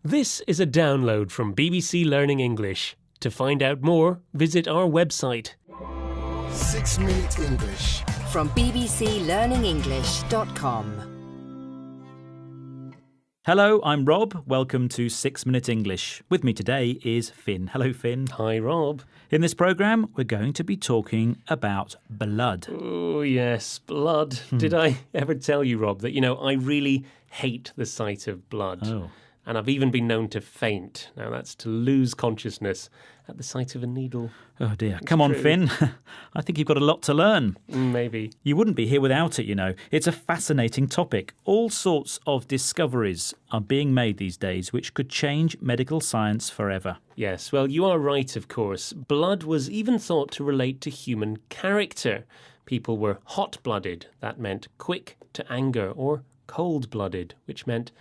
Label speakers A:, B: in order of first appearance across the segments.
A: This is a download from BBC Learning English. To find out more, visit our website.
B: 6 Minute English.
C: From bbclearningenglish.com.
D: Hello, I'm Rob. Welcome to 6 Minute English. With me today is Finn. Hello, Finn.
A: Hi, Rob.
D: In this programme, we're going to be talking about blood.
A: Oh, yes, blood. Did I ever tell you, Rob, that, I really hate the sight of blood?
D: Oh.
A: And I've even been known to faint. Now, that's to lose consciousness at the sight of a needle.
D: Oh, dear. Come on,
A: true.
D: Finn. I think you've got a lot to learn.
A: Maybe.
D: You wouldn't be here without it, It's a fascinating topic. All sorts of discoveries are being made these days which could change medical science forever.
A: Yes, well, you are right, of course. Blood was even thought to relate to human character. People were hot-blooded. That meant quick to anger, or cold-blooded, which meant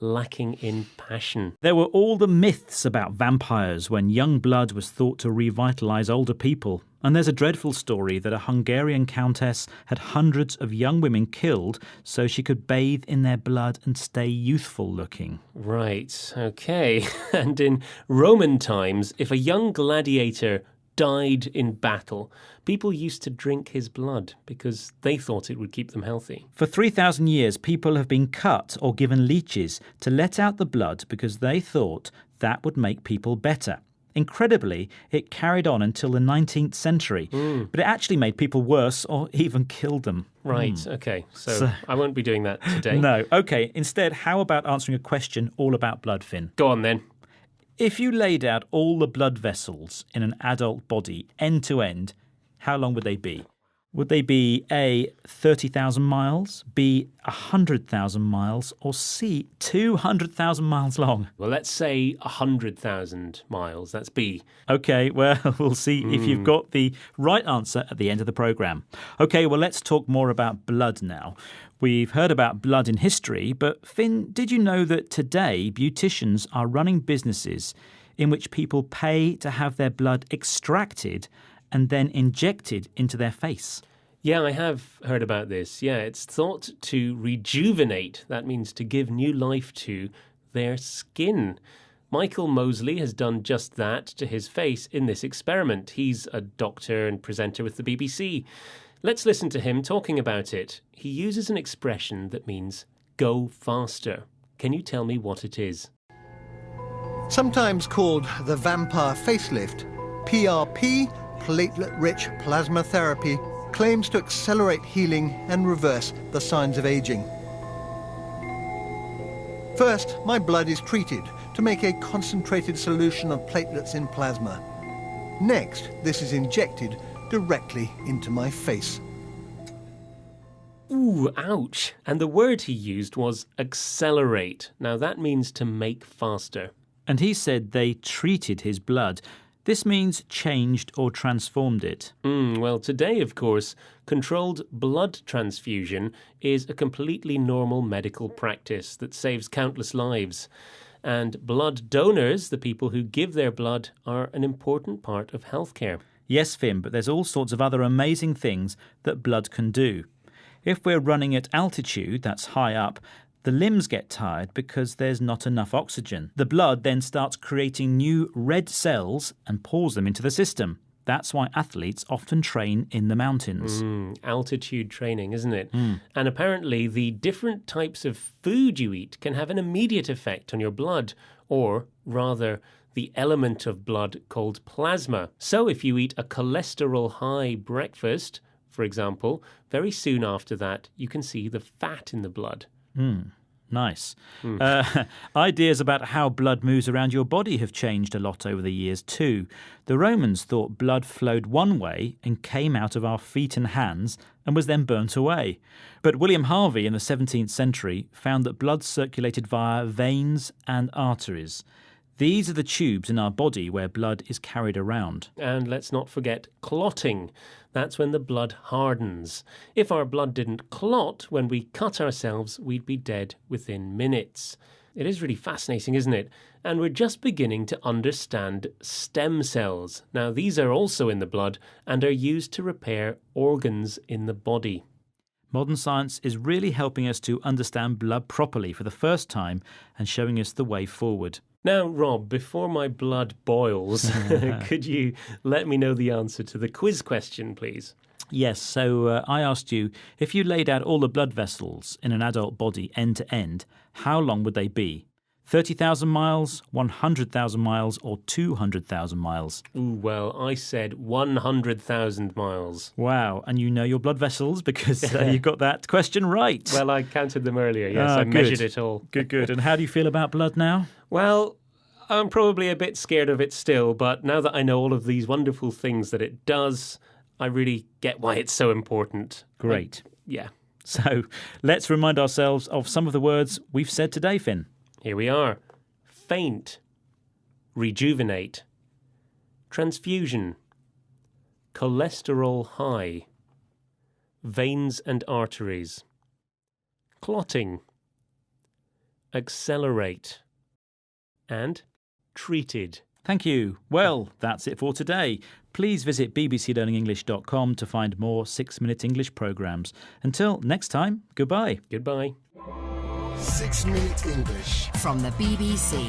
A: lacking in passion.
D: There were all the myths about vampires when young blood was thought to revitalise older people. And there's a dreadful story that a Hungarian countess had hundreds of young women killed so she could bathe in their blood and stay youthful looking.
A: Right, okay. And in Roman times, if a young gladiator died in battle, people used to drink his blood because they thought it would keep them healthy.
D: For 3,000 years, people have been cut or given leeches to let out the blood because they thought that would make people better. Incredibly, it carried on until the 19th century, but it actually made people worse or even killed them.
A: Right, okay. So I won't be doing that today.
D: No, okay. Instead, how about answering a question all about blood, Finn?
A: Go on then.
D: If you laid out all the blood vessels in an adult body end to end, how long would they be? Would they be A, 30,000 miles, B, 100,000 miles, or C, 200,000 miles long?
A: Well, let's say 100,000 miles. That's B.
D: OK, well, we'll see if you've got the right answer at the end of the programme. OK, well, let's talk more about blood now. We've heard about blood in history, but Finn, did you know that today beauticians are running businesses in which people pay to have their blood extracted and then injected into their face?
A: Yeah, I have heard about this. Yeah, it's thought to rejuvenate. That means to give new life to their skin. Michael Mosley has done just that to his face in this experiment. He's a doctor and presenter with the BBC. Let's listen to him talking about it. He uses an expression that means go faster. Can you tell me what it is?
B: Sometimes called the vampire facelift, PRP, platelet-rich plasma therapy, claims to accelerate healing and reverse the signs of aging. First, my blood is treated to make a concentrated solution of platelets in plasma. Next, this is injected directly into my face.
A: Ooh, ouch. And the word he used was accelerate. Now that means to make faster.
D: And he said they treated his blood. This means changed or transformed it.
A: Well, today, of course, controlled blood transfusion is a completely normal medical practice that saves countless lives. And blood donors, the people who give their blood, are an important part of healthcare.
D: Yes, Finn, but there's all sorts of other amazing things that blood can do. If we're running at altitude, that's high up, the limbs get tired because there's not enough oxygen. The blood then starts creating new red cells and pours them into the system. That's why athletes often train in the mountains.
A: Altitude training, isn't it? And apparently the different types of food you eat can have an immediate effect on your blood, or rather the element of blood called plasma. So if you eat a cholesterol-high breakfast, for example, very soon after that you can see the fat in the blood.
D: Nice. Ideas about how blood moves around your body have changed a lot over the years too. The Romans thought blood flowed one way and came out of our feet and hands and was then burnt away. But William Harvey in the 17th century found that blood circulated via veins and arteries. These are the tubes in our body where blood is carried around.
A: And let's not forget clotting. That's when the blood hardens. If our blood didn't clot when we cut ourselves, we'd be dead within minutes. It is really fascinating, isn't it? And we're just beginning to understand stem cells. Now, these are also in the blood and are used to repair organs in the body.
D: Modern science is really helping us to understand blood properly for the first time and showing us the way forward.
A: Now, Rob, before my blood boils, could you let me know the answer to the quiz question, please?
D: Yes, so I asked you, if you laid out all the blood vessels in an adult body end to end, how long would they be? 30,000 miles, 100,000 miles, or 200,000 miles?
A: Ooh, well, I said 100,000 miles.
D: Wow, and you know your blood vessels because you got that question right.
A: Well, I counted them earlier, yes. I measured it all.
D: Good. And how do you feel about blood now?
A: Well, I'm probably a bit scared of it still, but now that I know all of these wonderful things that it does, I really get why it's so important.
D: Great.
A: Yeah.
D: So let's remind ourselves of some of the words we've said today, Finn.
A: Here we are. Faint. Rejuvenate. Transfusion. Cholesterol high. Veins and arteries. Clotting. Accelerate. And treated.
D: Thank you. Well, that's it for today. Please visit bbclearningenglish.com to find more 6-Minute English programs. Until next time, goodbye.
A: Goodbye.
C: 6 Minute English
E: from the BBC.